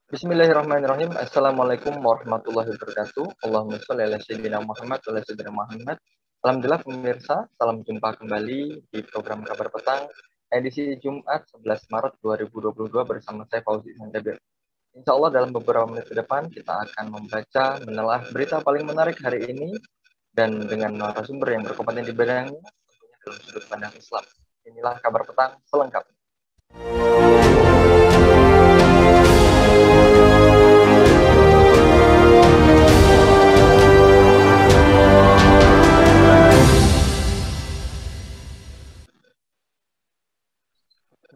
Bismillahirrahmanirrahim. Assalamualaikum warahmatullahi wabarakatuh. Allahumma sholli ala sayyidina Muhammad wa ala sayyidina Muhammad. Alhamdulillah pemirsa, salam jumpa kembali di program Kabar Petang edisi Jumat 11 Maret 2022 bersama saya Fauzi Sanjabir. Insya Allah dalam beberapa menit ke depan kita akan membaca, menelah berita paling menarik hari ini dan dengan narasumber yang berkompeten di bidangnya tentunya dalam sudut pandang Islam. Inilah Kabar Petang selengkapnya.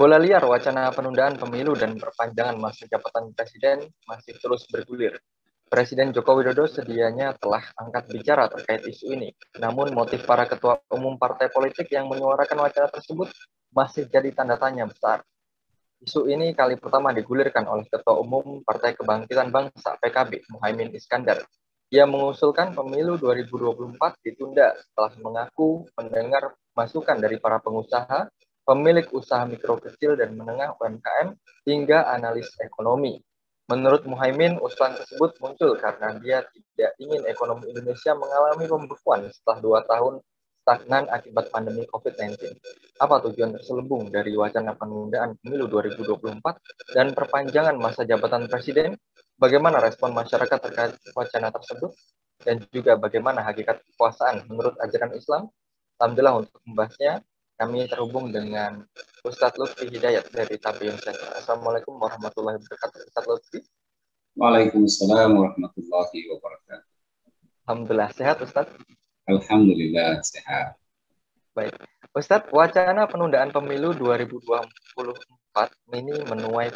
Bola liar wacana penundaan pemilu dan perpanjangan masa jabatan presiden masih terus bergulir. Presiden Joko Widodo sedianya telah angkat bicara terkait isu ini. Namun motif para ketua umum partai politik yang menyuarakan wacana tersebut masih jadi tanda tanya besar. Isu ini kali pertama digulirkan oleh Ketua Umum Partai Kebangkitan Bangsa (PKB) Muhaimin Iskandar. Ia mengusulkan pemilu 2024 ditunda setelah mengaku mendengar masukan dari para pengusaha, pemilik usaha mikro kecil dan menengah UMKM, hingga analis ekonomi. Menurut Muhaimin, usulan tersebut muncul karena dia tidak ingin ekonomi Indonesia mengalami pembekuan setelah 2 tahun stagnan akibat pandemi COVID-19. Apa tujuan terselubung dari wacana penundaan pemilu 2024 dan perpanjangan masa jabatan presiden? Bagaimana respon masyarakat terkait wacana tersebut? Dan juga bagaimana hakikat kekuasaan menurut ajaran Islam? Alhamdulillah untuk membahasnya, kami terhubung dengan Ustadz Lutfi Hidayat dari Tabiun Center. Assalamualaikum warahmatullahi wabarakatuh. Ustadz Lutfi. Waalaikumsalam warahmatullahi wabarakatuh. Alhamdulillah sehat Ustadz. Alhamdulillah sehat. Baik, Ustadz, wacana penundaan pemilu 2024 ini menuai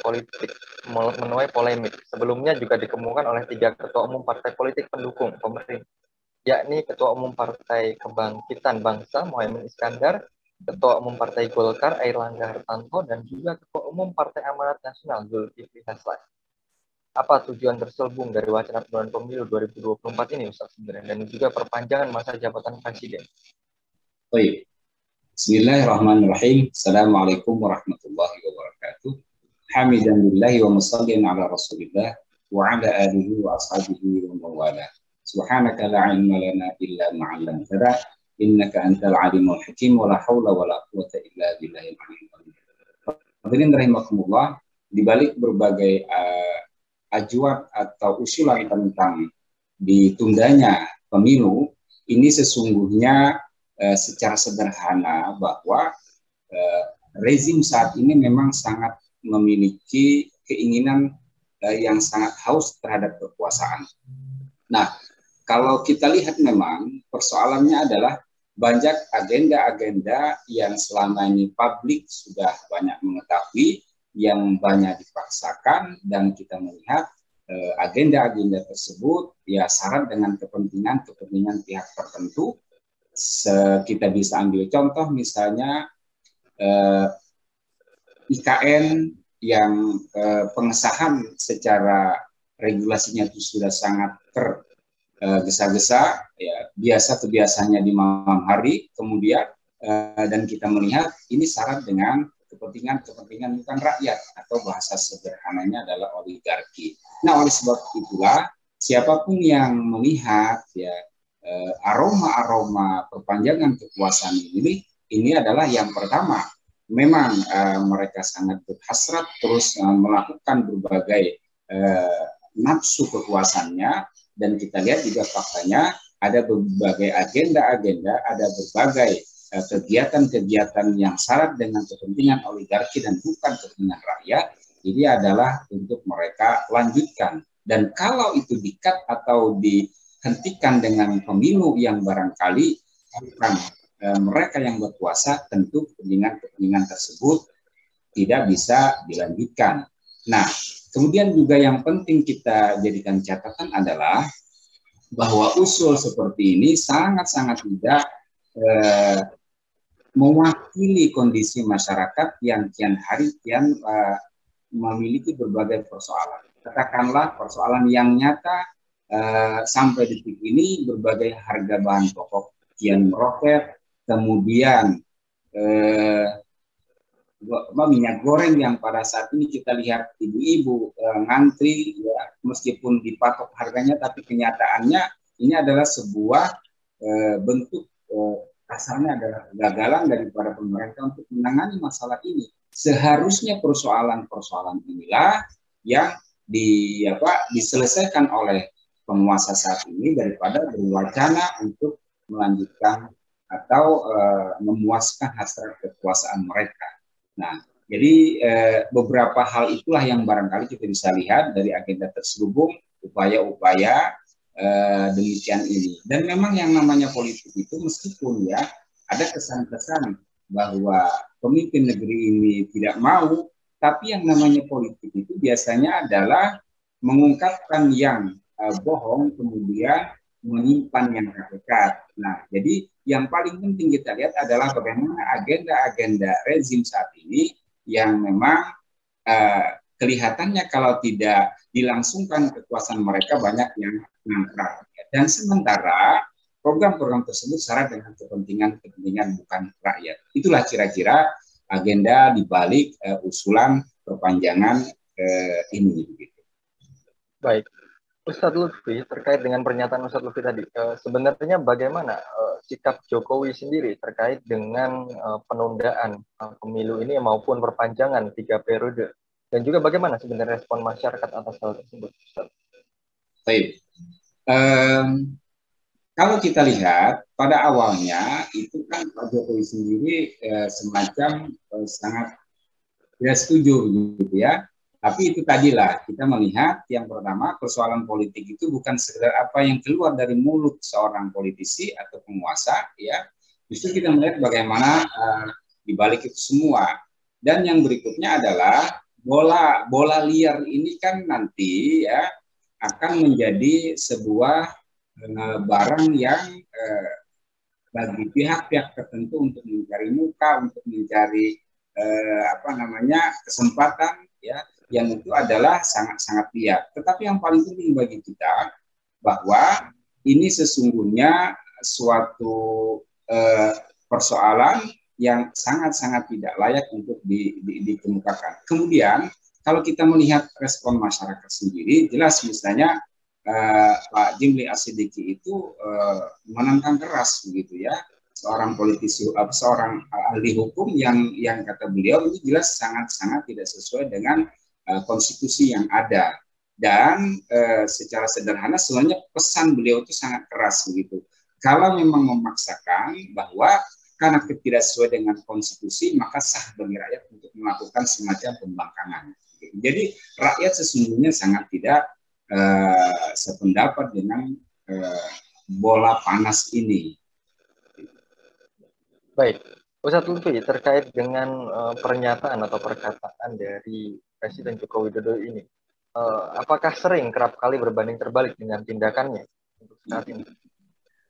polemik. Sebelumnya juga dikemukakan oleh 3 ketua umum partai politik pendukung pemerintah, yakni Ketua Umum Partai Kebangkitan Bangsa Muhaimin Iskandar, Ketua Umum Partai Golkar Airlangga Hartarto, dan juga Ketua Umum Partai Amanat Nasional Zulkifli Hasan. Apa tujuan terselubung dari wacana penundaan pemilu 2024 ini, Ustadz, sebenarnya, dan juga perpanjangan masa jabatan presiden? Baik. Bismillahirrahmanirrahim. Assalamualaikum warahmatullahi wabarakatuh. Hamidan lillahi wa musallian ala rasulillah wa ala alihi wa ashabihi wa mawala. Subhanaka la ilma lana illa ma'allamtana innaka antal alimul hakim wa la hawla wa la quwata illa billahil aliyyil azim. Hadirin rahimakumullah, di balik berbagai ajuan atau usulan tentang ditundanya pemilu, ini sesungguhnya secara sederhana bahwa rezim saat ini memang sangat memiliki keinginan yang sangat haus terhadap kekuasaan. Nah, kalau kita lihat memang persoalannya adalah banyak agenda-agenda yang selama ini publik sudah banyak mengetahui, yang banyak dipaksakan, dan kita melihat agenda-agenda tersebut ya syarat dengan kepentingan pihak tertentu. Kita bisa ambil contoh misalnya IKN yang pengesahan secara regulasinya itu sudah sangat tergesa-gesa, ya, kebiasaannya di malam hari, kemudian dan kita melihat ini syarat dengan kepentingan bukan rakyat, atau bahasa sederhananya adalah oligarki. Nah, oleh sebab itulah siapapun yang melihat ya aroma-aroma perpanjangan kekuasaan ini adalah yang pertama, memang mereka sangat berhasrat terus melakukan berbagai nafsu kekuasaannya, dan kita lihat juga faktanya ada berbagai agenda-agenda, ada berbagai kegiatan-kegiatan yang syarat dengan kepentingan oligarki dan bukan kepentingan rakyat. Ini adalah untuk mereka lanjutkan, dan kalau itu di-cut atau dihentikan dengan pemilu yang barangkali bukan mereka yang berkuasa, tentu kepentingan tersebut tidak bisa dilanjutkan. Nah, kemudian juga yang penting kita jadikan catatan adalah bahwa usul seperti ini sangat-sangat tidak mewakili kondisi masyarakat yang kian hari kian memiliki berbagai persoalan. Katakanlah persoalan yang nyata sampai detik ini, berbagai harga bahan pokok kian meroket, kemudian minyak goreng yang pada saat ini kita lihat ibu-ibu ngantri ya, meskipun dipatok harganya, tapi kenyataannya ini adalah sebuah bentuk kasarnya adalah kegagalan daripada pemerintah untuk menangani masalah ini. Seharusnya persoalan-persoalan inilah yang diselesaikan oleh penguasa saat ini daripada berwacana untuk melanjutkan atau memuaskan hasrat kekuasaan mereka. Nah, jadi beberapa hal itulah yang barangkali kita bisa lihat dari agenda terselubung, upaya-upaya demikian ini. Dan memang yang namanya politik itu meskipun ya ada kesan-kesan bahwa pemimpin negeri ini tidak mau, tapi yang namanya politik itu biasanya adalah mengungkapkan yang bohong kemudian menyimpan yang hakikat. Nah, jadi yang paling penting kita lihat adalah bagaimana agenda-agenda rezim saat ini yang memang kelihatannya kalau tidak dilangsungkan kekuasaan mereka banyak yang mangkrak. Dan sementara program-program tersebut syarat dengan kepentingan bukan rakyat. Itulah kira-kira agenda dibalik usulan perpanjangan ini. Begitu. Baik, Ustadz Lutfi, terkait dengan pernyataan Ustadz Lutfi tadi, sebenarnya bagaimana sikap Jokowi sendiri terkait dengan penundaan pemilu ini maupun perpanjangan 3 periode? Dan juga bagaimana sebenarnya respon masyarakat atas hal tersebut, Ustadz? Baik. Kalau kita lihat pada awalnya itu kan Pak Jokowi sendiri semacam sangat tidak setuju gitu ya. Tapi itu tadilah kita melihat yang pertama persoalan politik itu bukan sekedar apa yang keluar dari mulut seorang politisi atau penguasa ya. Justru kita melihat bagaimana di balik itu semua. Dan yang berikutnya adalah bola liar ini kan nanti ya akan menjadi sebuah barang yang bagi pihak-pihak tertentu untuk mencari muka, untuk mencari kesempatan ya, yang itu adalah sangat-sangat liar. Tetapi yang paling penting bagi kita bahwa ini sesungguhnya suatu persoalan yang sangat-sangat tidak layak untuk dikemukakan. Kemudian kalau kita melihat respon masyarakat sendiri, jelas misalnya Pak Jimli Asidiki itu menentang keras begitu ya, seorang politisi, seorang ahli hukum yang kata beliau ini jelas sangat-sangat tidak sesuai dengan konstitusi yang ada. Dan secara sederhana sebenarnya pesan beliau itu sangat keras begitu. Kalau memang memaksakan bahwa karena tidak sesuai dengan konstitusi maka sah bagi rakyat untuk melakukan semacam pembangkangan. Jadi rakyat sesungguhnya sangat tidak sependapat dengan bola panas ini. Baik, Ustadz Lutfi, terkait dengan pernyataan atau perkataan dari Presiden Joko Widodo ini, apakah kerap kali berbanding terbalik dengan tindakannya untuk saat ini?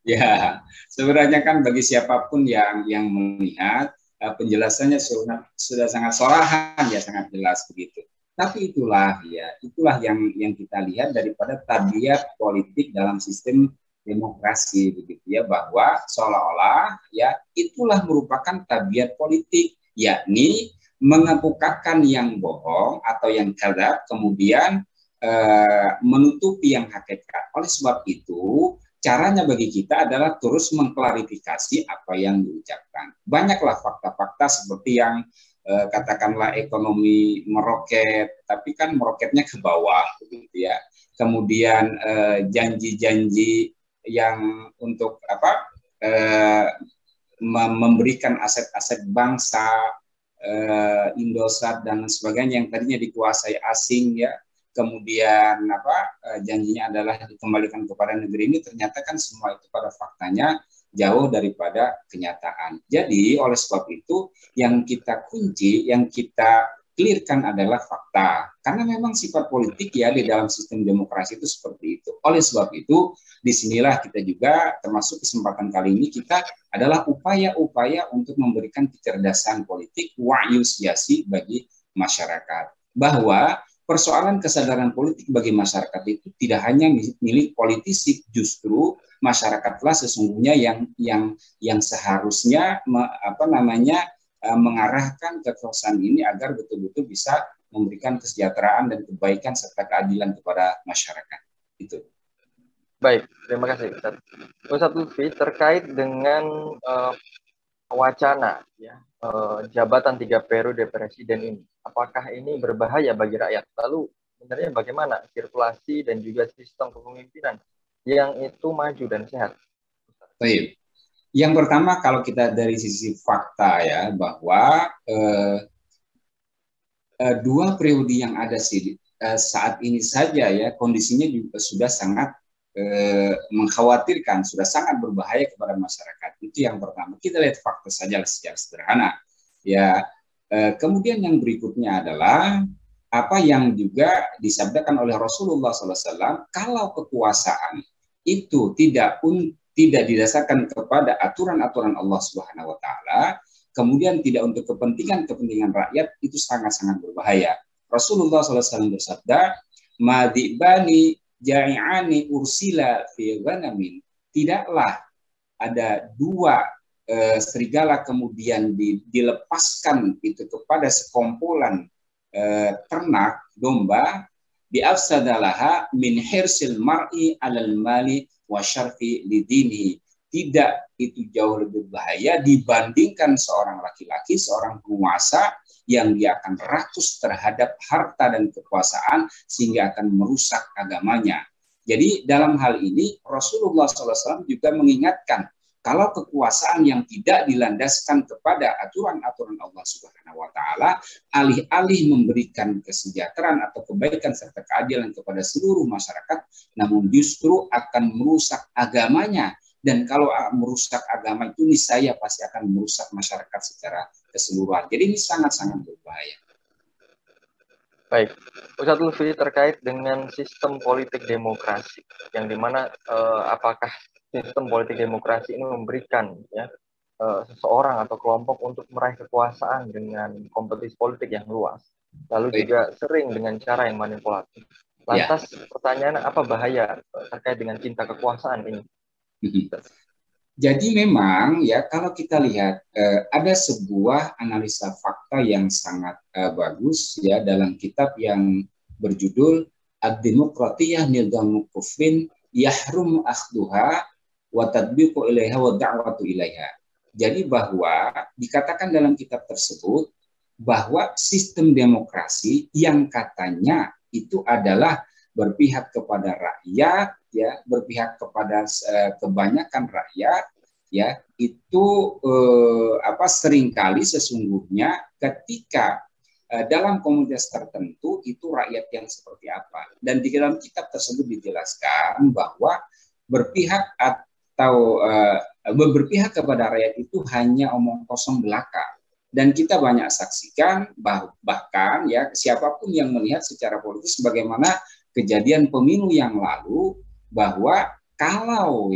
Ya, sebenarnya kan bagi siapapun yang melihat penjelasannya sudah sangat solahan ya, sangat jelas begitu. Tapi itulah yang kita lihat daripada tabiat politik dalam sistem demokrasi begitu ya, bahwa seolah-olah ya itulah merupakan tabiat politik, yakni mengemukakan yang bohong atau yang kadzab kemudian menutupi yang hakikat. Oleh sebab itu caranya bagi kita adalah terus mengklarifikasi apa yang diucapkan. Banyaklah fakta-fakta seperti yang katakanlah ekonomi meroket, tapi kan meroketnya ke bawah begitu ya. Kemudian janji-janji yang untuk memberikan aset-aset bangsa, Indosat dan sebagainya yang tadinya dikuasai asing ya, kemudian janjinya adalah dikembalikan kepada negeri ini, ternyata kan semua itu pada faktanya jauh daripada kenyataan. Jadi oleh sebab itu yang kita kunci, yang kita clearkan adalah fakta. Karena memang sifat politik ya di dalam sistem demokrasi itu seperti itu. Oleh sebab itu disinilah kita juga termasuk kesempatan kali ini kita adalah upaya-upaya untuk memberikan kecerdasan politik, wa'yu siyasi bagi masyarakat. Bahwa persoalan kesadaran politik bagi masyarakat itu tidak hanya milik politisi, justru masyarakatlah sesungguhnya yang seharusnya mengarahkan kekuasaan ini agar betul-betul bisa memberikan kesejahteraan dan kebaikan serta keadilan kepada masyarakat. Itu. Baik, terima kasih Ustaz. Ustaz Lutfi, terkait dengan wacana ya jabatan 3 periode presiden ini, apakah ini berbahaya bagi rakyat? Lalu sebenarnya bagaimana sirkulasi dan juga sistem kepemimpinan yang itu maju dan sehat? Baik. Yang pertama, kalau kita dari sisi fakta ya, bahwa 2 periode yang ada saat ini saja ya, kondisinya juga sudah sangat mengkhawatirkan, sudah sangat berbahaya kepada masyarakat. Itu yang pertama. Kita lihat fakta saja secara sederhana. Ya, kemudian yang berikutnya adalah apa yang juga disabdakan oleh Rasulullah SAW, kalau kekuasaan itu tidak didasarkan kepada aturan-aturan Allah Subhanahu wa taala, kemudian tidak untuk kepentingan rakyat, itu sangat-sangat berbahaya. Rasulullah SAW bersabda, "Madibani ja'i'ani ursila fi ghanamin." Tidaklah ada 2 serigala kemudian dilepaskan itu kepada sekumpulan ternak domba, bi'afsadalaha min hirsil mar'i alal mali wa syarfi lidini. Tidak itu jauh lebih bahaya dibandingkan seorang laki-laki, seorang penguasa yang dia akan rakus terhadap harta dan kekuasaan sehingga akan merusak agamanya. Jadi dalam hal ini Rasulullah SAW juga mengingatkan, kalau kekuasaan yang tidak dilandaskan kepada aturan-aturan Allah Subhanahu wa taala, alih-alih memberikan kesejahteraan atau kebaikan serta keadilan kepada seluruh masyarakat, namun justru akan merusak agamanya. Dan kalau merusak agama itu niscaya pasti akan merusak masyarakat secara keseluruhan. Jadi ini sangat-sangat berbahaya. Baik, Ustaz Lutfi, terkait dengan sistem politik demokrasi, yang dimana apakah sistem politik demokrasi ini memberikan ya seseorang atau kelompok untuk meraih kekuasaan dengan kompetisi politik yang luas, lalu juga sering dengan cara yang manipulatif. Lantas pertanyaan, apa bahaya terkait dengan cinta kekuasaan ini? Jadi memang ya, kalau kita lihat ada sebuah analisa fakta yang sangat bagus ya dalam kitab yang berjudul Ad-Demokratiyah Nidhamu Kufrin Yahrum Akhduha wa Tadbiqu Ilaiha wa Da'watu Ilaiha. Jadi bahwa dikatakan dalam kitab tersebut bahwa sistem demokrasi yang katanya itu adalah berpihak kepada rakyat, ya, berpihak kepada kebanyakan rakyat, ya, itu seringkali sesungguhnya ketika dalam komunitas tertentu itu rakyat yang seperti apa. Dan di dalam kitab tersebut dijelaskan bahwa berpihak atau berpihak kepada rakyat itu hanya omong kosong belaka. Dan kita banyak saksikan bahkan ya siapapun yang melihat secara politis bagaimana kejadian pemilu yang lalu, bahwa kalau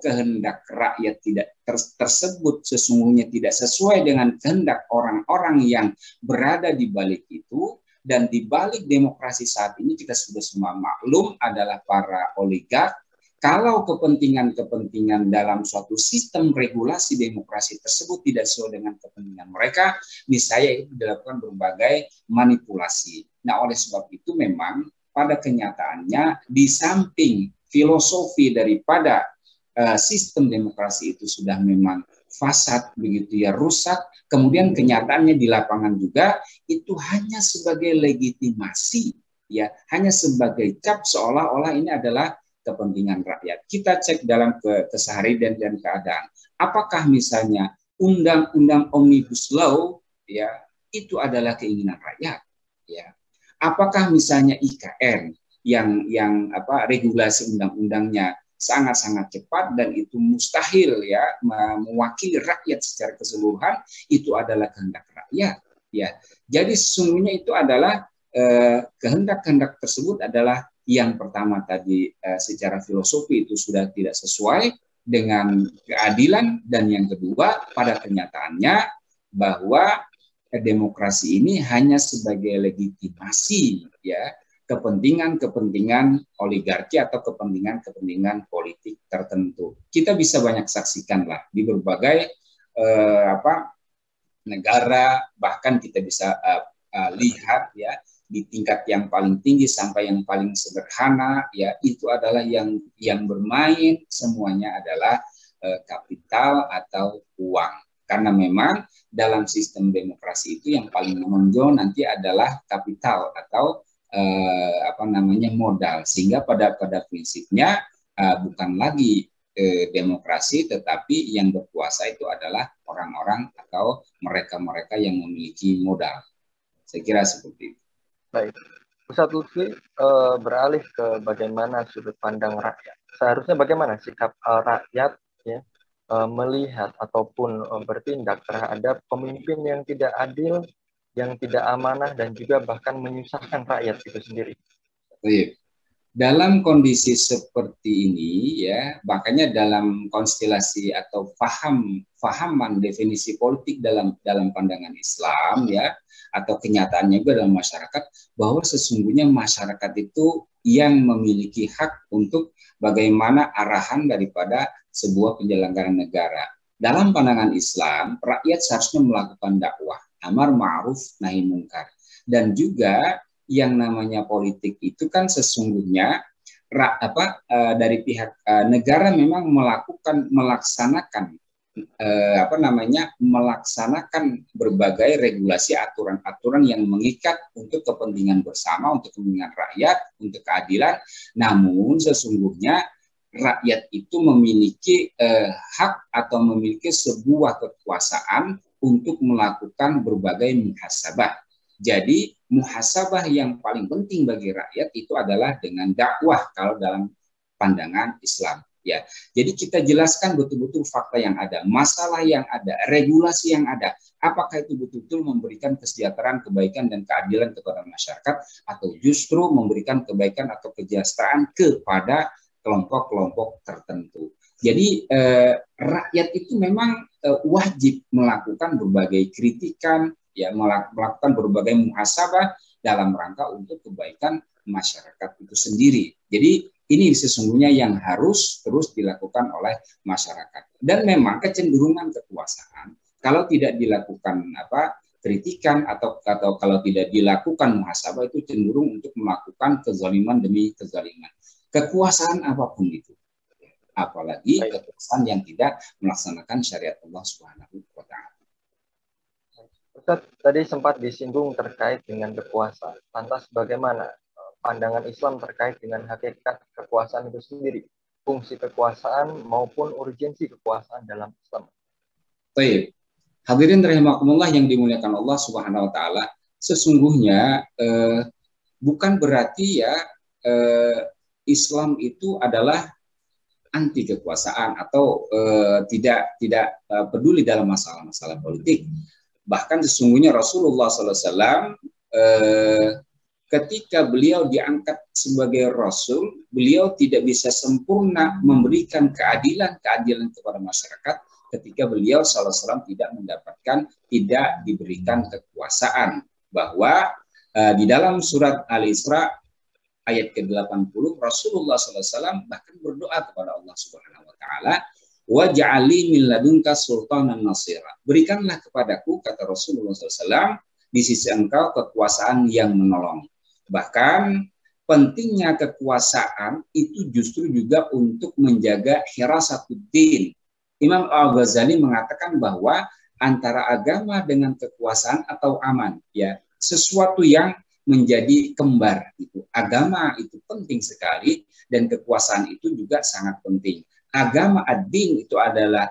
kehendak rakyat tidak tersebut sesungguhnya tidak sesuai dengan kehendak orang-orang yang berada di balik itu, dan di balik demokrasi saat ini kita sudah semua maklum adalah para oligark. Kalau kepentingan-kepentingan dalam suatu sistem regulasi demokrasi tersebut tidak sesuai dengan kepentingan mereka, niscaya itu dilakukan berbagai manipulasi. Nah, oleh sebab itu memang pada kenyataannya di samping filosofi daripada sistem demokrasi itu sudah memang fasad begitu ya, rusak, kemudian kenyataannya di lapangan juga itu hanya sebagai legitimasi ya, hanya sebagai cap seolah-olah ini adalah kepentingan rakyat. Kita cek dalam keseharian dan keadaan. Apakah misalnya undang-undang Omnibus Law ya itu adalah keinginan rakyat ya? Apakah misalnya IKN yang regulasi undang-undangnya sangat-sangat cepat dan itu mustahil ya mewakili rakyat secara keseluruhan, itu adalah kehendak rakyat ya. Jadi sesungguhnya itu adalah kehendak-kehendak tersebut adalah yang pertama tadi secara filosofi itu sudah tidak sesuai dengan keadilan, dan yang kedua pada kenyataannya bahwa demokrasi ini hanya sebagai legitimasi ya kepentingan-kepentingan oligarki atau kepentingan-kepentingan politik tertentu. Kita bisa banyak saksikan lah di berbagai negara, bahkan kita bisa lihat ya di tingkat yang paling tinggi sampai yang paling sederhana, ya itu adalah yang bermain semuanya adalah kapital atau uang. Karena memang dalam sistem demokrasi itu yang paling menonjol nanti adalah kapital atau modal, sehingga pada prinsipnya bukan lagi demokrasi, tetapi yang berkuasa itu adalah orang-orang atau mereka-mereka yang memiliki modal. Saya kira seperti itu. Baik, Ustadz Lutfi beralih ke bagaimana sudut pandang rakyat. Seharusnya bagaimana sikap rakyat ya melihat ataupun bertindak terhadap pemimpin yang tidak adil, yang tidak amanah, dan juga bahkan menyusahkan rakyat itu sendiri. Baik. Dalam kondisi seperti ini ya, makanya dalam konstelasi atau fahaman definisi politik dalam pandangan Islam ya, atau kenyataannya juga dalam masyarakat, bahwa sesungguhnya masyarakat itu yang memiliki hak untuk bagaimana arahan daripada sebuah penyelenggaraan negara. Dalam pandangan Islam, rakyat seharusnya melakukan dakwah, amar ma'ruf nahi mungkar, dan juga yang namanya politik itu kan sesungguhnya dari pihak negara memang melaksanakan berbagai regulasi aturan-aturan yang mengikat untuk kepentingan bersama, untuk kepentingan rakyat, untuk keadilan. Namun sesungguhnya rakyat itu memiliki hak atau memiliki sebuah kekuasaan untuk melakukan berbagai muhasabah. Jadi muhasabah yang paling penting bagi rakyat itu adalah dengan dakwah kalau dalam pandangan Islam. Ya, jadi kita jelaskan betul-betul fakta yang ada, masalah yang ada, regulasi yang ada. Apakah itu betul-betul memberikan kesejahteraan, kebaikan, dan keadilan kepada masyarakat, atau justru memberikan kebaikan atau kesejahteraan kepada kelompok-kelompok tertentu. Jadi rakyat itu memang wajib melakukan berbagai kritikan, ya, melakukan berbagai muhasabah dalam rangka untuk kebaikan masyarakat itu sendiri. Jadi ini sesungguhnya yang harus terus dilakukan oleh masyarakat. Dan memang kecenderungan kekuasaan kalau tidak dilakukan kritikan atau kalau tidak dilakukan muhasabah itu cenderung untuk melakukan kezaliman demi kezaliman. Kekuasaan apapun itu. Apalagi kekuasaan yang tidak melaksanakan syariat Allah Subhanahu wa taala. Ustaz, tadi sempat disinggung terkait dengan kekuasaan. Lantas bagaimana pandangan Islam terkait dengan hakikat kekuasaan itu sendiri? Fungsi kekuasaan maupun urgensi kekuasaan dalam Islam. Baik. Hadirin rahimakumullah yang dimuliakan Allah Subhanahu wa taala, sesungguhnya bukan berarti ya Islam itu adalah anti kekuasaan atau tidak peduli dalam masalah-masalah politik. Bahkan sesungguhnya Rasulullah SAW ketika beliau diangkat sebagai Rasul, beliau tidak bisa sempurna memberikan keadilan kepada masyarakat ketika beliau SAW tidak diberikan kekuasaan. Bahwa di dalam surat Al-Isra ayat ke-80 Rasulullah SAW bahkan berdoa kepada Allah Subhanahu wa taala, waj'alni min ladunka sultanan nasira. Berikanlah kepadaku, kata Rasulullah SAW, di sisi engkau kekuasaan yang menolong. Bahkan pentingnya kekuasaan itu justru juga untuk menjaga hirasatuddin. Imam Al-Ghazali mengatakan bahwa antara agama dengan kekuasaan atau aman, ya, sesuatu yang menjadi kembar itu. Agama itu penting sekali dan kekuasaan itu juga sangat penting. Agama ad-din itu adalah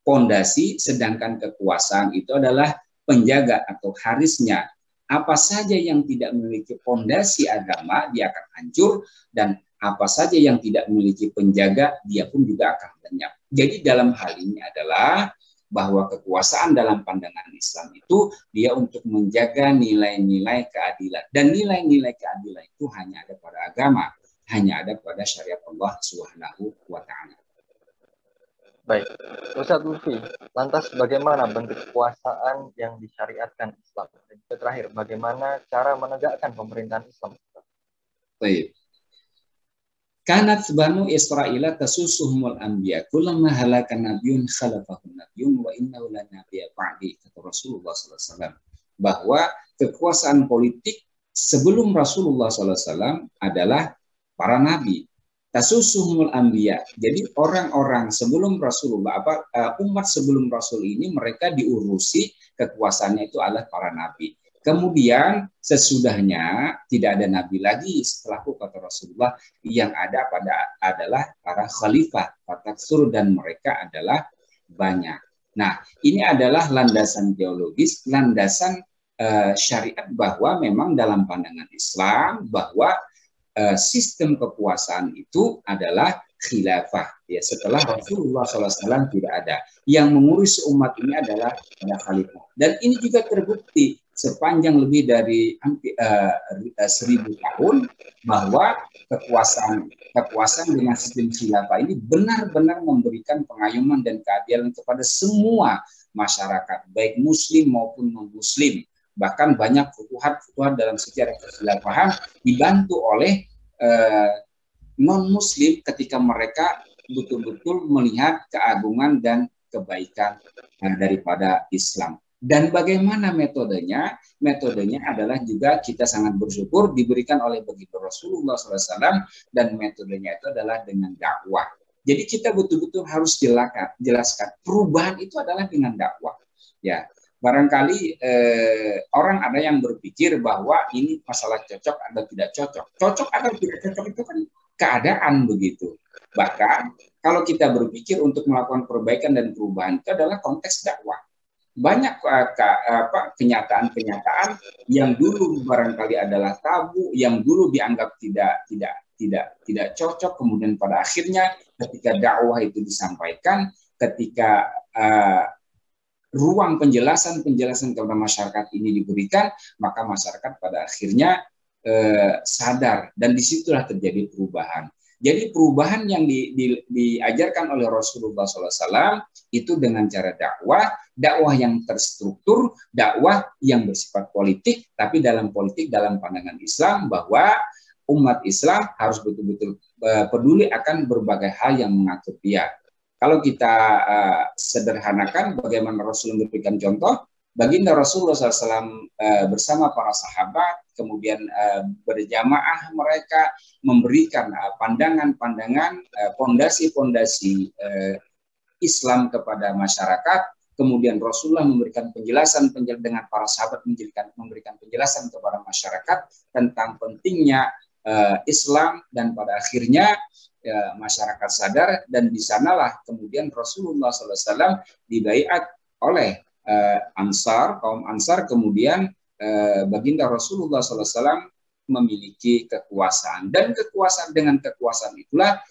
pondasi, sedangkan kekuasaan itu adalah penjaga atau harisnya. Apa saja yang tidak memiliki pondasi agama, dia akan hancur, dan apa saja yang tidak memiliki penjaga, dia pun juga akan lenyap. Jadi dalam hal ini adalah bahwa kekuasaan dalam pandangan Islam itu dia untuk menjaga nilai-nilai keadilan. Dan nilai-nilai keadilan itu hanya ada pada agama, hanya ada pada syariat Allah Subhanahu wa taala. Baik, Ustadz Lutfi, lantas bagaimana bentuk kekuasaan yang disyariatkan Islam? Dan terakhir, bagaimana cara menegakkan pemerintahan Islam? Baik. Kanat banu Israila tasusuhumul anbiya kullama halaka nabiyyun khalafahun nabiyyun wa innahu la nabiyya ba'di, kata Rasulullah SAW, bahwa kekuasaan politik sebelum Rasulullah SAW adalah para nabi. Tasusuhumul anbiya, jadi orang-orang sebelum Rasulullah, umat sebelum Rasul ini mereka diurusi kekuasaannya itu adalah para nabi. Kemudian sesudahnya tidak ada nabi lagi setelahku, kata Rasulullah, yang ada adalah para khalifah, fataksur, dan mereka adalah banyak. Nah, ini adalah landasan teologis, landasan syariat, bahwa memang dalam pandangan Islam bahwa sistem kekuasaan itu adalah khilafah. Ya, setelah Rasulullah SAW tidak ada, yang mengurus umat ini adalah khalifah. Dan ini juga terbukti sepanjang lebih dari 1000 tahun bahwa kekuasaan dengan sistem khilafah ini benar-benar memberikan pengayoman dan keadilan kepada semua masyarakat, baik muslim maupun non-muslim. Bahkan banyak futuhat dalam sejarah kekhilafahan dibantu oleh non-muslim ketika mereka betul-betul melihat keagungan dan kebaikan daripada Islam. Dan bagaimana metodenya? Metodenya adalah juga kita sangat bersyukur diberikan oleh baginda Rasulullah SAW, dan metodenya itu adalah dengan dakwah. Jadi kita betul-betul harus jelaskan perubahan itu adalah dengan dakwah. Ya, barangkali orang ada yang berpikir bahwa ini masalah cocok atau tidak cocok. Cocok atau tidak cocok itu kan keadaan begitu. Bahkan kalau kita berpikir untuk melakukan perbaikan dan perubahan itu adalah konteks dakwah. Banyak kenyataan-kenyataan yang dulu barangkali adalah tabu, yang dulu dianggap tidak cocok, kemudian pada akhirnya ketika dakwah itu disampaikan, ketika ruang penjelasan kepada masyarakat ini diberikan, maka masyarakat pada akhirnya sadar, dan disitulah terjadi perubahan. Jadi perubahan yang diajarkan oleh Rasulullah SAW itu dengan cara dakwah yang terstruktur, dakwah yang bersifat politik, tapi dalam pandangan Islam bahwa umat Islam harus betul-betul peduli akan berbagai hal yang mengatur dia. Kalau kita sederhanakan bagaimana Rasul memberikan contoh, baginda Rasulullah SAW bersama para sahabat, kemudian berjamaah mereka memberikan pandangan-pandangan, pondasi-pondasi Islam kepada masyarakat. Kemudian Rasulullah memberikan penjelasan dengan para sahabat, memberikan penjelasan kepada masyarakat tentang pentingnya Islam, dan pada akhirnya masyarakat sadar, dan di sanalah kemudian Rasulullah SAW dibaiat oleh kaum Ansar, kemudian baginda Rasulullah SAW memiliki kekuasaan, dan dengan kekuasaan itulah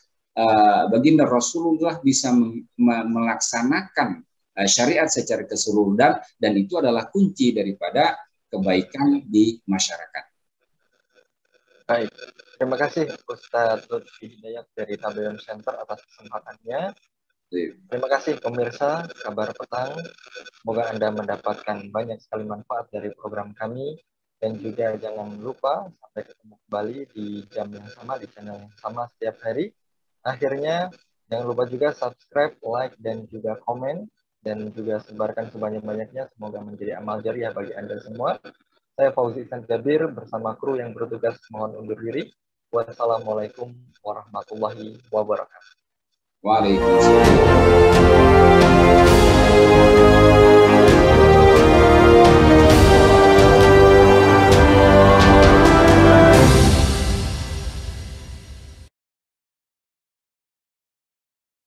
baginda Rasulullah bisa melaksanakan syariat secara keseluruhan, dan itu adalah kunci daripada kebaikan di masyarakat. Baik, terima kasih Ustadz Lutfi Hidayat dari Tabayun Center atas kesempatannya. Terima kasih pemirsa Kabar Petang. Semoga Anda mendapatkan banyak sekali manfaat dari program kami, dan juga jangan lupa sampai ketemu kembali di jam yang sama, di channel yang sama setiap hari. Akhirnya jangan lupa juga subscribe, like, dan juga komen, dan juga sebarkan sebanyak-banyaknya. Semoga menjadi amal jariah bagi Anda semua. Saya Fauzi Ihsan Jabir bersama kru yang bertugas mohon undur diri. Wassalamualaikum warahmatullahi wabarakatuh. Waalaikumsalam.